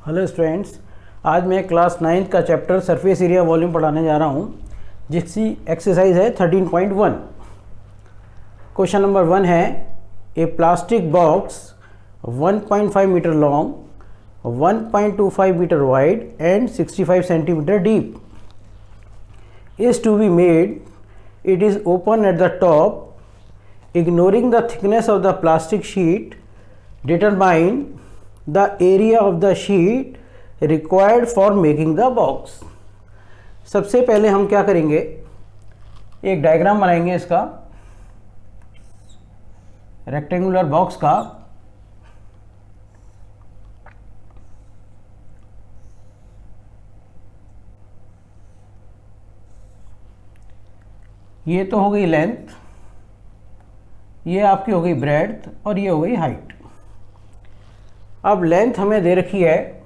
Hello students, आज मैं class 9th का चैप्टर सरफेस एरिया वॉल्यूम पढ़ाने जा रहा हूँ, जिसकी एक्सरसाइज है 13.1। क्वेश्चन नंबर 1 है a plastic box 1.5 metre long, 1.25 metre wide and 65 centimetre deep is to be made. It is open at the top. Ignoring the thickness of the plastic sheet, determine the area of the sheet required for making the box. सबसे पहले हम क्या करेंगे, एक diagram बनाएंगे इसका rectangular box का। ये तो हो गई लेंथ, ये आपकी हो गई ब्रेड्थ और ये हो गई हाइट। अब लेंथ हमें दे रखी है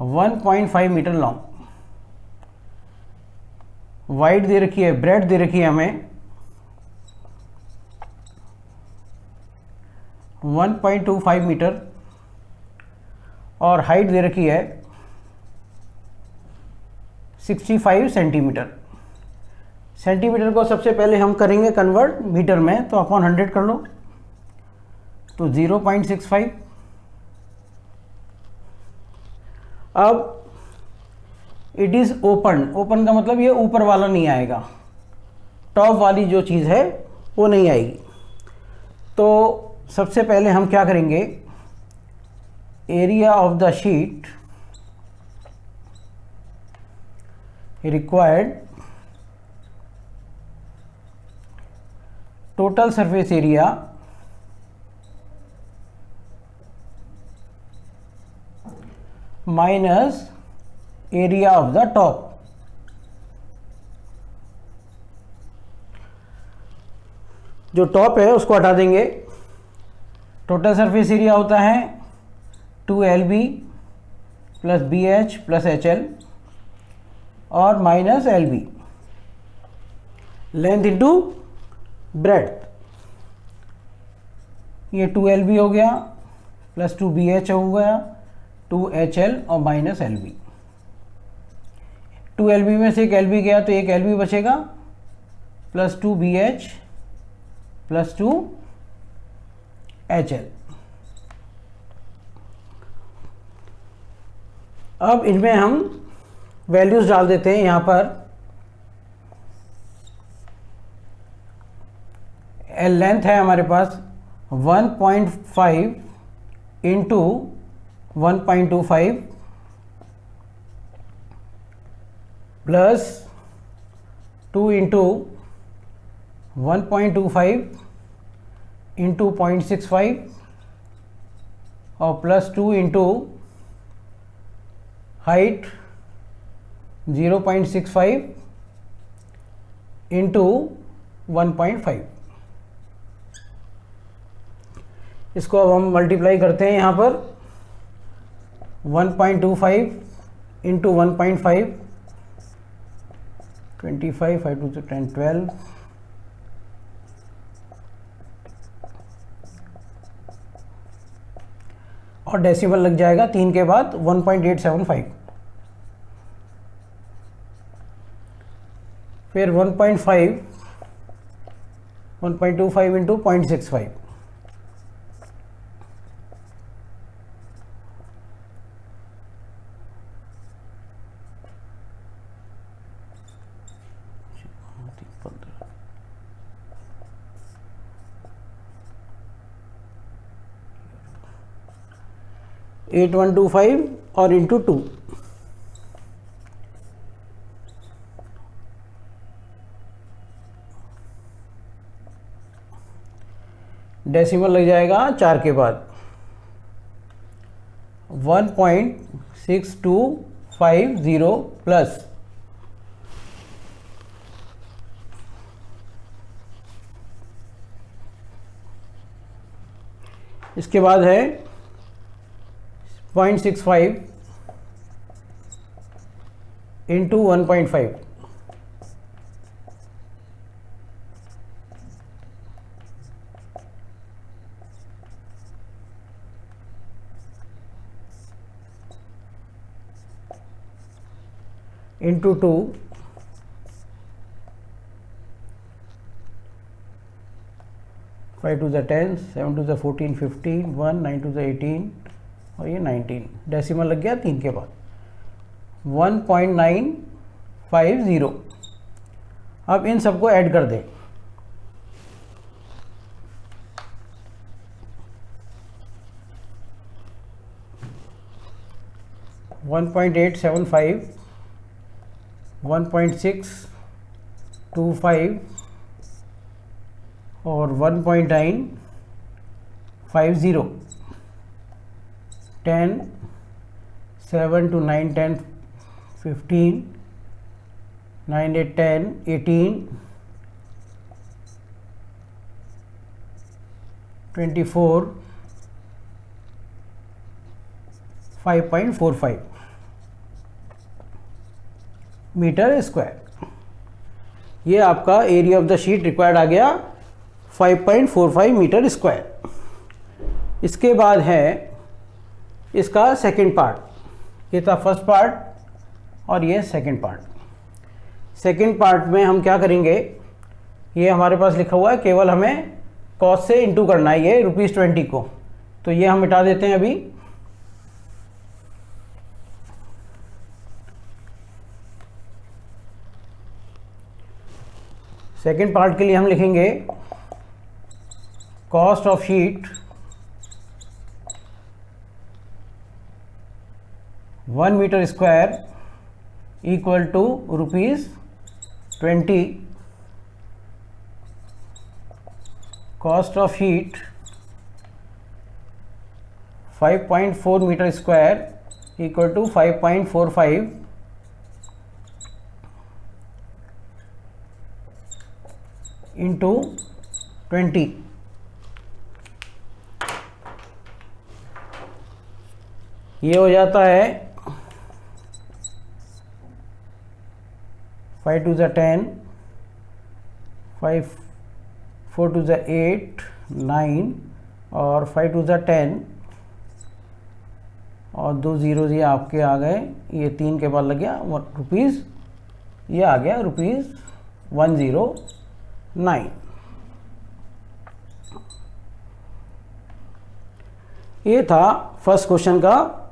1.5 मीटर लॉन्ग, वाइड दे रखी है, ब्रेड्थ दे रखी है हमें 1.25 मीटर और हाइट दे रखी है 65 सेंटीमीटर। सेंटीमीटर को सबसे पहले हम करेंगे कन्वर्ट मीटर में, तो अपॉन 100 कर लो, तो 0.65। अब इट इज़ ओपन, ओपन का मतलब ये ऊपर वाला नहीं आएगा, टॉप वाली जो चीज़ है वो नहीं आएगी। तो सबसे पहले हम क्या करेंगे, area of the sheet required, total surface area minus area of the top। जो टॉप है उसको हटा देंगे। टोटल सरफेस एरिया होता है 2LB plus BH plus HL और minus LB, length into breadth. ये 2LB हो गया प्लस 2BH हो गया 2HL और माइनस LB। 2LB में से एक LB गया तो एक LB बचेगा प्लस 2BH प्लस 2HL। अब इनमें हम वैल्यूज डाल देते हैं। यहाँ पर लेंथ है हमारे पास 1.5 इंटू 1.25 प्लस 2 इंटू 1.25 इंटू 0.65 और प्लस 2 इंटू हाइट 0.65 इंटू 1.5। इसको अब हम मल्टीप्लाई करते हैं। यहाँ पर 1.25 इंटू 1.5 25, 5 2 10 12 और डेसिमल लग जाएगा 3 के बाद 1.875। फिर 1.5 1.25 इंटू 0.65 8125 और इंटू 2, डेसिमल लग जाएगा 4 के बाद 1.6250 प्लस इसके बाद है 0.65 इंटू 1.5 इंटू 2 5 टू ज़ 10, 7 टू ज़ 14, 15, 1 9 टू ज़ 18 और ये 19 डेसिमल लग गया 3 के बाद 1.950। अब इन सबको ऐड कर दें। वन 1.875, 1.625 और 1.950। 10, 7 to 9, 10, 15, 9, 8, 10, 18, 24, 5.45 मीटर स्क्वायर। ये आपका area of the sheet required आ गया 5.45 मीटर स्क्वायर। इसके बाद है इसका सेकंड पार्ट। ये था फर्स्ट पार्ट और ये सेकंड पार्ट। सेकंड पार्ट में हम क्या करेंगे, ये हमारे पास लिखा हुआ है, केवल हमें कॉस्ट से इंटू करना है ये ₹20 को, तो ये हम मिटा देते हैं अभी। सेकेंड पार्ट के लिए हम लिखेंगे cost of sheet 1 metre square equal to ₹20। Cost of sheet 5.4 metre square equal to 5.45 into 20। ये हो जाता है 5 टू ज़ 10, 5 4 टू ज़ 8, 9 और 5 टू ज़ 10 और 2 ज़ीरो ये आपके आ गए, ये 3 के बाद लग गया रुपीज़, ये आ गया ₹109। ये था फर्स्ट क्वेश्चन का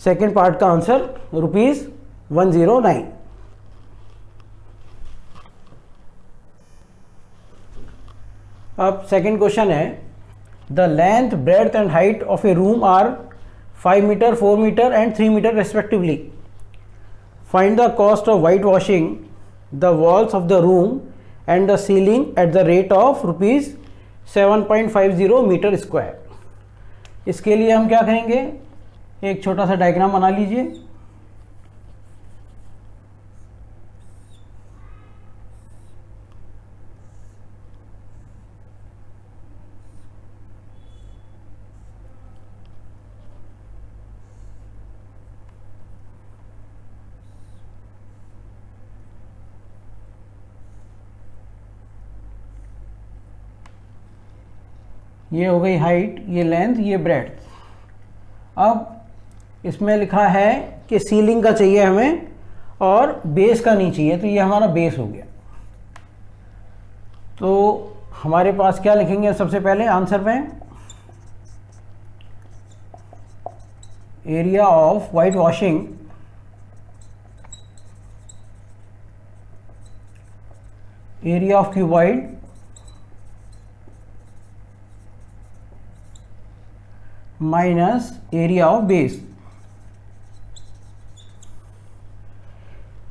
सेकेंड पार्ट का आंसर ₹109। अब सेकेंड क्वेश्चन है the length breadth and height of a room are 5 metre 4 metre and 3 metre respectively. Find the cost of white washing the walls of the room and the ceiling at the rate of ₹7.50 metre square. इसके लिए हम क्या करेंगे, एक छोटा सा diagram बना लीजिए। ये हो गई हाइट, ये लेंथ, ये ब्रेड्थ। अब इसमें लिखा है कि सीलिंग का चाहिए हमें और बेस का नहीं चाहिए, तो ये हमारा बेस हो गया। तो हमारे पास क्या लिखेंगे सबसे पहले आंसर में, area of white washing area of cuboid minus area of base.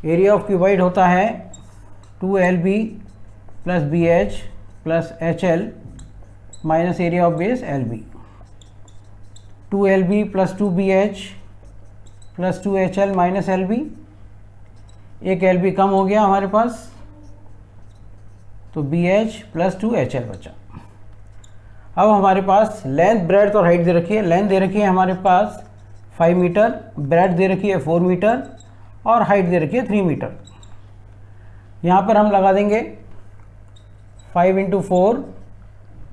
Area of cuboid होता है 2LB plus BH plus HL minus area of base LB। 2LB plus 2BH plus 2HL minus LB। एक LB कम हो गया हमारे पास, तो BH plus 2HL बचा। अब हमारे पास लेंथ ब्रेड्थ और हाइट दे रखी है। लेंथ दे रखी है हमारे पास 5 मीटर, ब्रेड्थ दे रखी है 4 मीटर और हाइट दे रखी है 3 मीटर। यहाँ पर हम लगा देंगे 5 इंटू 4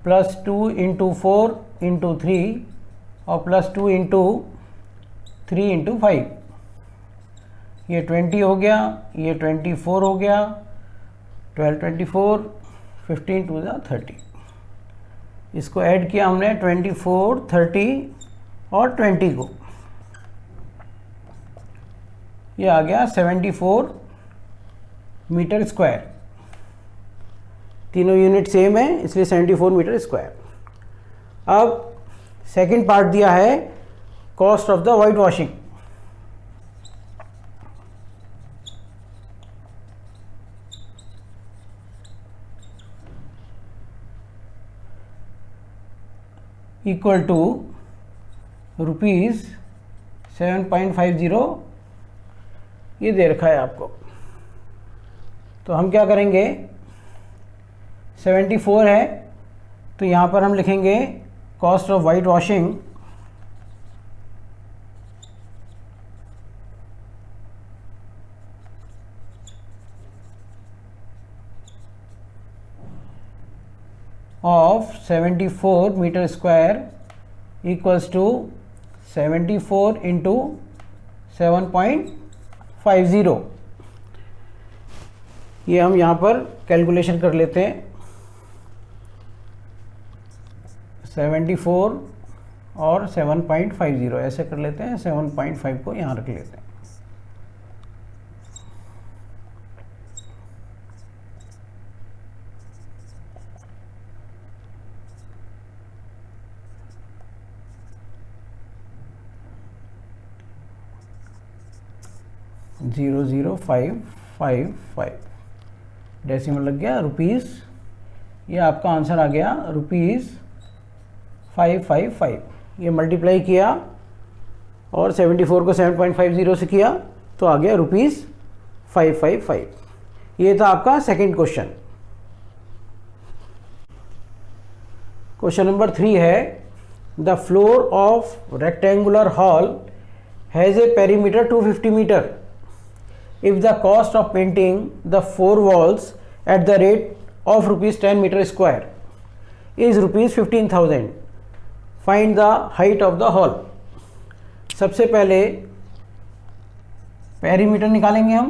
प्लस 2 इंटू 4 इंटू 3 और प्लस 2 इंटू 3 इंटू 5। ये 20 हो गया, ये 24 हो गया, 12 24, 15 2 30। इसको ऐड किया हमने 24, 30 और 20 को, ये आ गया 74 मीटर स्क्वायर। तीनों यूनिट सेम है इसलिए 74 मीटर स्क्वायर। अब सेकंड पार्ट दिया है cost of the white washing. Equal to ₹7.50, ये दे रखा है आपको। तो हम क्या करेंगे, 74 है तो यहाँ पर हम लिखेंगे cost of white washing of 74 metre square equals to 74 into 7.50। ये हम यहाँ पर कैलकुलेशन कर लेते हैं। 74 और 7.50 ऐसे कर लेते हैं, 7.5 को यहाँ रख लेते हैं। जीरो 0.555 डेसिमल लग गया रुपीज़। ये आपका आंसर आ गया ₹555। ये मल्टीप्लाई किया और 74 को 7.50 से किया तो आ गया ₹555। ये था आपका सेकंड क्वेश्चन। क्वेश्चन नंबर 3 है, the floor of rectangular hall has a perimeter 250 metre. If the cost of painting the 4 walls at the rate of ₹10 meter square is ₹15,000, find the height of the hall। सबसे पहले perimeter निकालेंगे हम।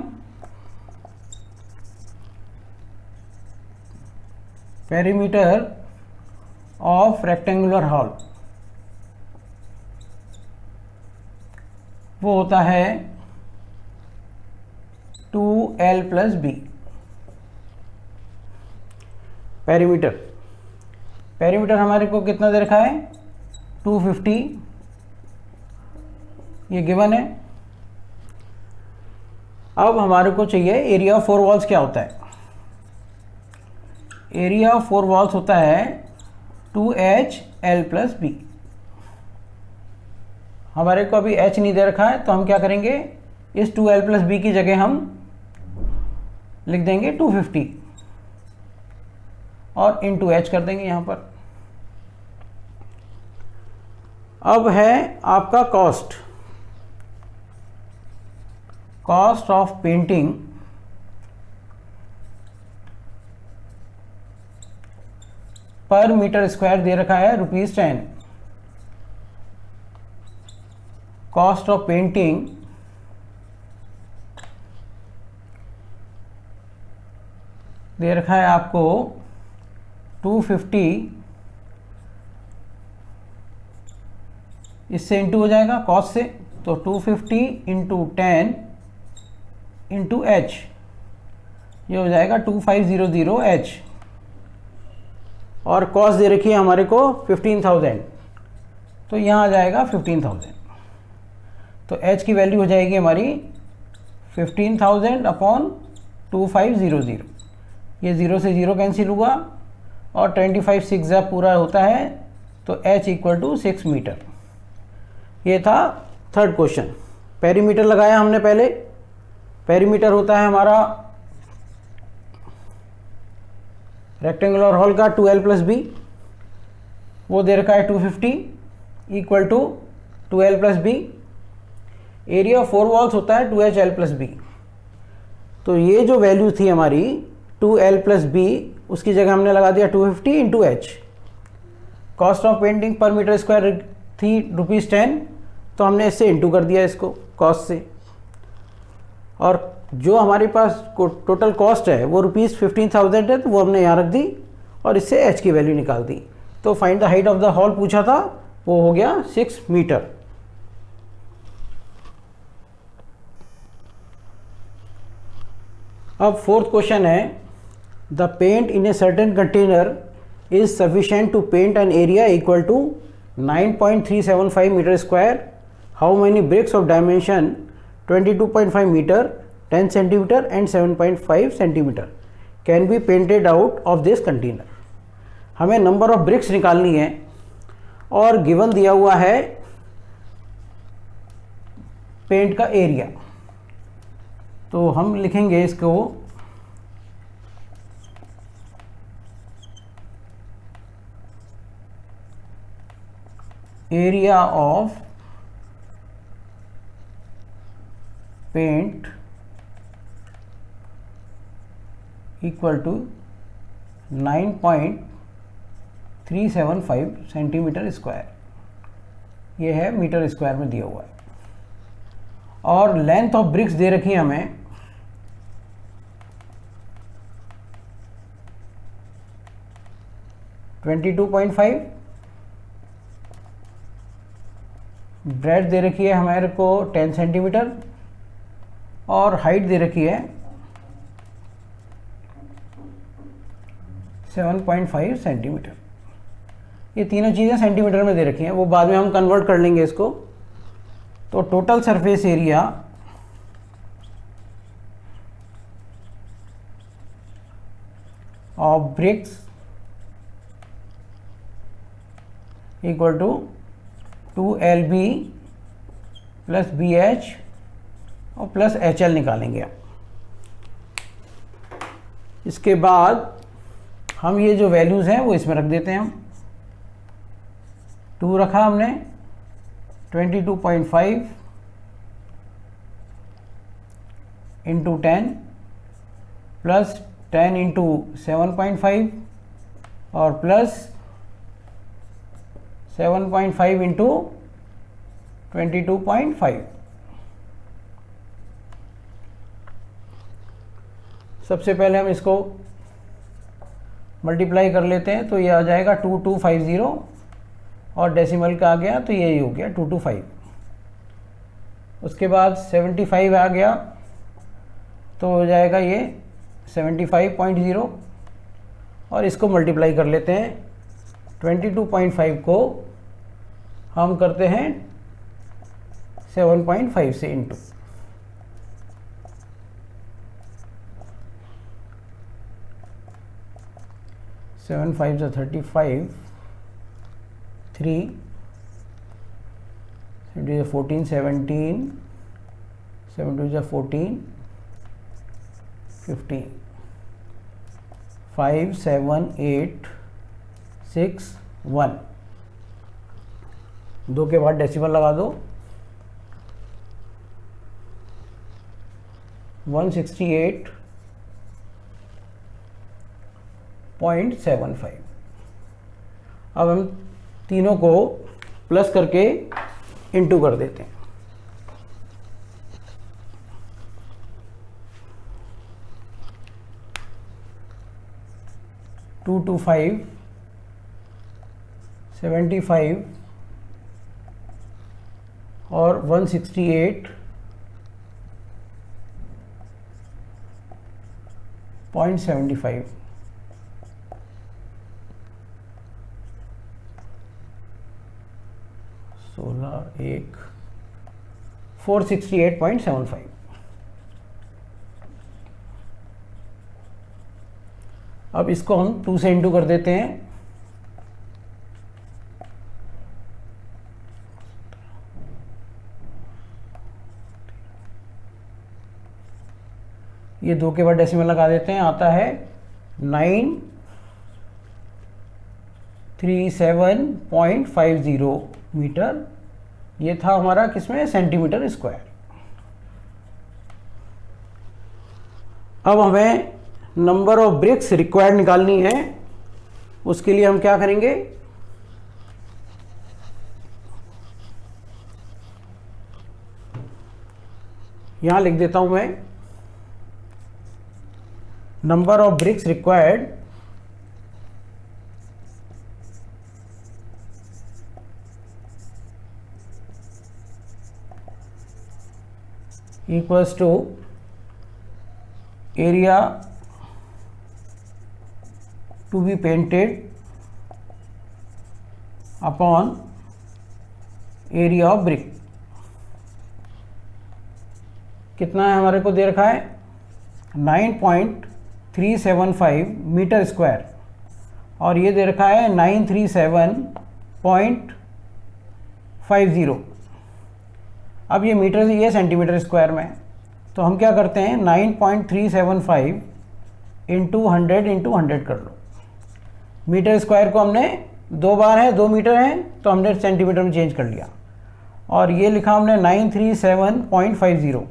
Perimeter of rectangular hall वो होता है 2L + B। Perimeter हमारे को कितना दे रखा है, 250, ये गिवन है। अब हमारे को चाहिए एरिया ऑफ 4 वॉल्स क्या होता है। एरिया ऑफ 4 वॉल्स होता है 2HL + B। हमारे को अभी H नहीं दे रखा है तो हम क्या करेंगे, इस 2L + B की जगह हम लिख देंगे 250 और इंटू H कर देंगे यहाँ पर। अब है आपका कॉस्ट ऑफ पेंटिंग पर मीटर स्क्वायर दे रखा है ₹10। कॉस्ट ऑफ पेंटिंग दे रखा है आपको 250, इससे इंटू हो जाएगा कॉस्ट से, तो 250 इंटू 10 इंटू H, ये हो जाएगा 2500H। और कॉस्ट दे रखी है हमारे को 15,000, तो यहाँ आ जाएगा 15,000। तो H की वैल्यू हो जाएगी हमारी 15,000 अपॉन 2500। ये 0 से 0 कैंसिल हुआ और 25 6 पूरा होता है, तो H = 6 मीटर। ये था थर्ड क्वेश्चन। पेरीमीटर लगाया हमने पहले। पेरीमीटर होता है हमारा रेक्टेंगुलर हॉल का 2L + B, वो दे रखा है 250 = 2L + B। Area of 4 walls होता है 2HL + B। तो ये जो वैल्यू थी हमारी 2L + B, उसकी जगह हमने लगा दिया 250 into H। Cost of painting पर मीटर स्क्वायर थी ₹10, तो हमने इससे इंटू कर दिया इसको कॉस्ट से। और जो हमारे पास टोटल कॉस्ट है वो ₹15,000 है, तो वो हमने यहाँ रख दी और इससे h की वैल्यू निकाल दी। तो find the height of the hall पूछा था, वो हो गया 6 मीटर। अब फोर्थ क्वेश्चन है, the paint in a certain container is sufficient to paint an area equal to 9.375 metre square. How many bricks of dimension 22.5 metre, 10 centimetre and 7.5 centimetre can be painted out of this container. हमें number of bricks निकालनी है और given दिया हुआ है paint का area. तो हम लिखेंगे इसको area of paint equal to 9.375 centimetre square. ये है मीटर स्क्वायर में दिया हुआ है। और लेंथ ऑफ ब्रिक्स दे रखी है हमें 22.5, ब्रेड दे रखी है हमारे को 10 सेंटीमीटर और हाइट दे रखी है 7.5 सेंटीमीटर। ये तीनों चीज़ें सेंटीमीटर में दे रखी हैं, वो बाद में हम कन्वर्ट कर लेंगे इसको। तो total surface area of bricks equal to 2LB plus BH और प्लस HL निकालेंगे। इसके बाद हम ये जो वैल्यूज़ हैं वो इसमें रख देते हैं। हम 2 रखा हमने, 22.5 इंटू 10 प्लस 10 इंटू 7.5 और प्लस 7.5 इंटू 22.5। सबसे पहले हम इसको मल्टीप्लाई कर लेते हैं, तो ये आ जाएगा 2250 और डेसिमल का आ गया तो यही हो गया 225। उसके बाद 75 आ गया तो हो जाएगा ये 75.0 और इसको मल्टीप्लाई कर लेते हैं। 22.5 को हम करते हैं 7.5 से into. 7 5 is 35, 3 it is 14, 17, 7 2 is 14, 15, 5 7 8 6 1। 2 के बाद डेसिमल लगा दो, 168.75। अब हम तीनों को प्लस करके इंटू कर देते हैं। टू टू 5 75 और 168.75। 16 1 468.75। अब इसको हम 2 से इंटू कर देते हैं। ये 2 के बाद डेसिमल लगा देते हैं, आता है 937.50 मीटर। ये था हमारा किसमें, सेंटीमीटर स्क्वायर। अब हमें नंबर ऑफ ब्रिक्स रिक्वायर्ड निकालनी है। उसके लिए हम क्या करेंगे, यहां लिख देता हूं मैं number of BRICS required equals to area to be painted upon area of brick। कितना है हमारे को दे रखा है 9.375 मीटर स्क्वायर और ये दे रखा है 937.50। अब ये मीटर ये सेंटीमीटर स्क्वायर में, तो हम क्या करते हैं 9.375 इंटू 100 कर लो। मीटर स्क्वायर को हमने 2 बार है 2 मीटर है तो हमने सेंटीमीटर में चेंज कर लिया और ये लिखा हमने 937.50।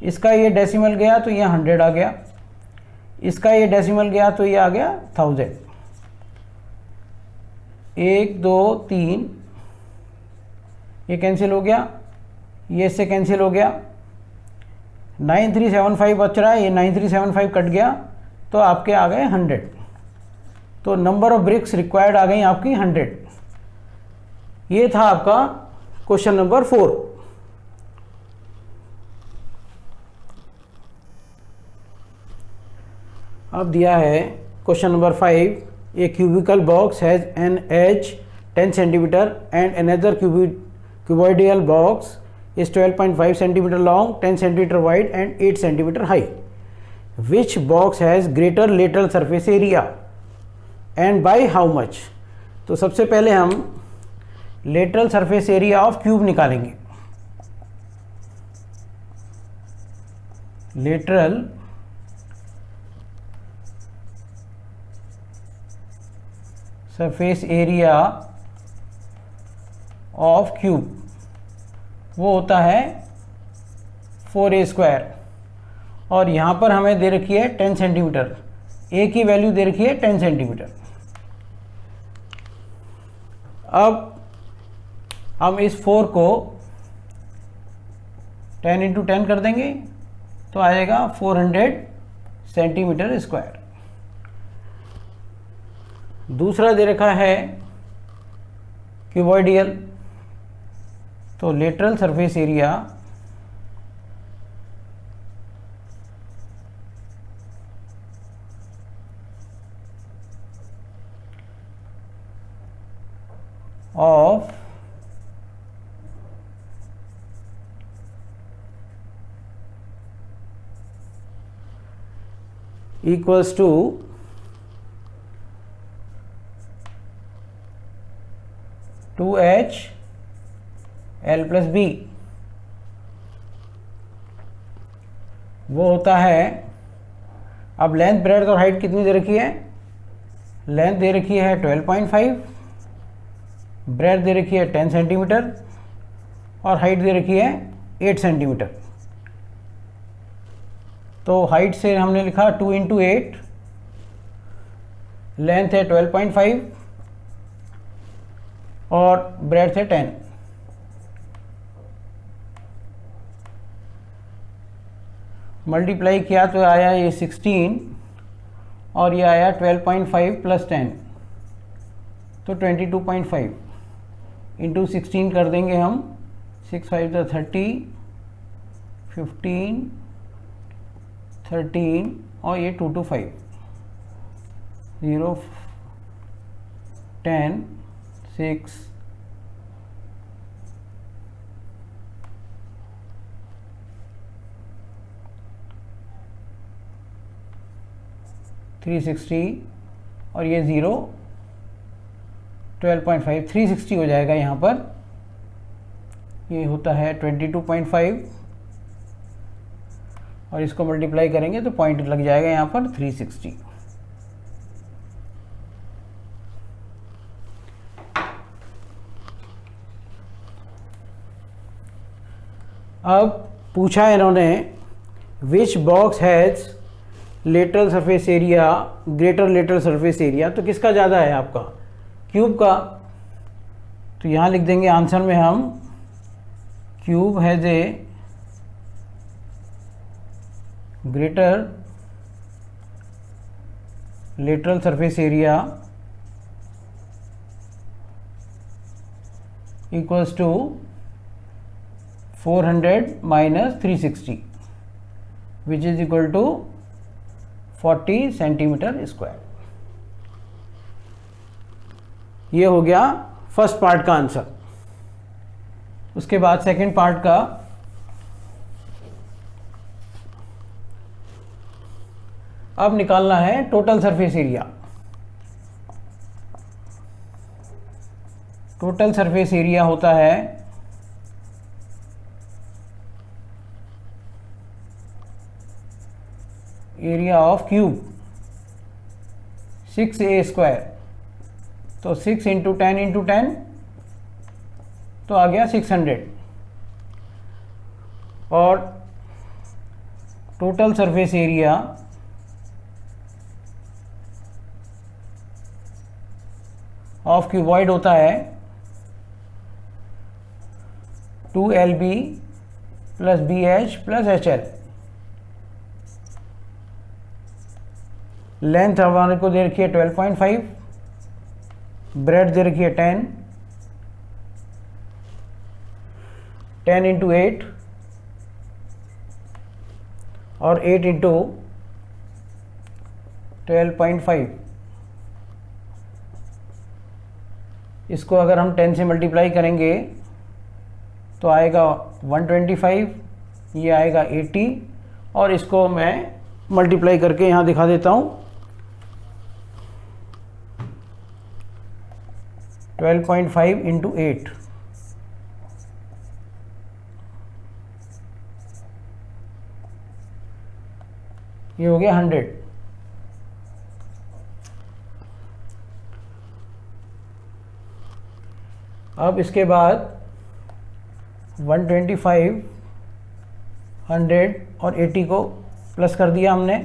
इसका ये डेसिमल गया तो ये 100 आ गया, इसका ये डेसिमल गया तो ये आ गया 1000। 1 2 3 ये कैंसिल हो गया, ये इससे कैंसिल हो गया, 9375 बच रहा है, ये 9375 कट गया तो आपके आ गए 100। तो नंबर ऑफ ब्रिक्स रिक्वायर्ड आ गई आपकी 100। ये था आपका क्वेश्चन नंबर 4। अब दिया है question number 5। A cubical box has an edge 10 centimetre and another cuboidal box is 12.5 centimeter long, 10 centimeter wide and 8 centimeter high. Which box has greater lateral surface area and by how much? तो सबसे पहले हम lateral surface area of cube निकालेंगे। lateral surface area of cube वो होता है 4a² और यहाँ पर हमें दे रखी है 10 सेंटीमीटर, ए की वैल्यू दे रखी है 10 सेंटीमीटर। अब हम इस 4 को 10 इंटू 10 कर देंगे तो आ जाएगा 400 सेंटीमीटर स्क्वायर। दूसरा दे रखा है क्यूबॉइडियल, तो lateral surface area of equals to 2h L plus B. वो होता है, अब लेंथ ब्रेड्थ और हाइट कितनी दे रखी है? लेंथ दे रखी है 12.5, ब्रेड्थ दे रखी है 10 सेंटीमीटर और हाइट दे रखी है 8 सेंटीमीटर। तो हाइट से हमने लिखा 2 इंटू 8, लेंथ है 12.5 और ब्रेड्थ है 10। मल्टीप्लाई किया तो आया ये 16 और ये आया 12.5 प्लस 10 तो 22.5 इंटू 16 कर देंगे हम, 6 5 तो 30, 15, 13 और ये 2 to 5, 0 10 6 360 और ये 0 12.5 360 हो जाएगा। यहाँ पर ये होता है 22.5 और इसको मल्टीप्लाई करेंगे तो पॉइंट लग जाएगा यहाँ पर 360। अब पूछा इन्होंने which box has lateral surface area greater lateral surface area, तो किसका ज़्यादा है आपका? क्यूब का। तो यहाँ लिख देंगे आंसर में हम cube has a greater lateral surface area equals to 400 minus 360 which is equal to 40 centimetre square. ये हो गया फर्स्ट पार्ट का आंसर। उसके बाद सेकंड पार्ट का, अब निकालना है total surface area. Total surface area होता है area of cube 6a square, तो 6 इंटू 10 इंटू 10 तो आ गया 600, और total surface area of cuboid होता है 2lb plus BH plus HL। Length हमारे को दे रखी है 12.5, ब्रेड दे रखी है 10 इंटू 8 और 8 इंटू 12.5। इसको अगर हम 10 से मल्टीप्लाई करेंगे तो आएगा 125, ये आएगा 80, और इसको मैं मल्टीप्लाई करके यहाँ दिखा देता हूँ। 12.5 इंटू 8, ये हो गया 100। अब इसके बाद 125, 100 और 80 को प्लस कर दिया हमने,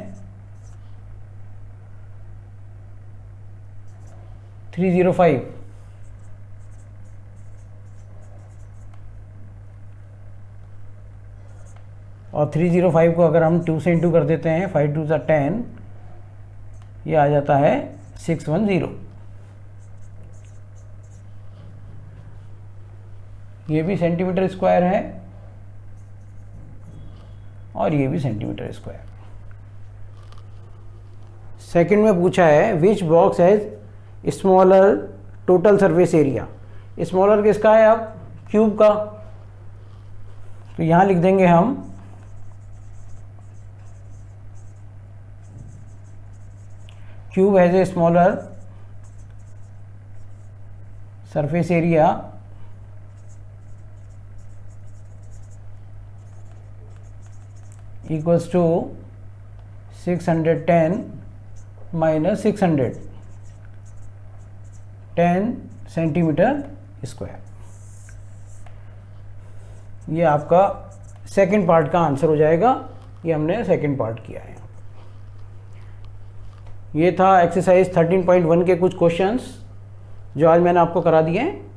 305, और 305 को अगर हम 2 से इंटू कर देते हैं, 5 2 10, ये आ जाता है 610। ये भी सेंटीमीटर स्क्वायर है और ये भी सेंटीमीटर स्क्वायर। सेकंड में पूछा है which box has smaller total surface area. Smaller किसका है? अब क्यूब का, तो यहां लिख देंगे हम cube has a smaller surface area equals to 610 minus 600, 10 centimetre square. ये आपका सेकंड पार्ट का आंसर हो जाएगा। ये हमने सेकंड पार्ट किया है। ये था एक्सरसाइज 13.1 के कुछ क्वेश्चंस जो आज मैंने आपको करा दिए हैं।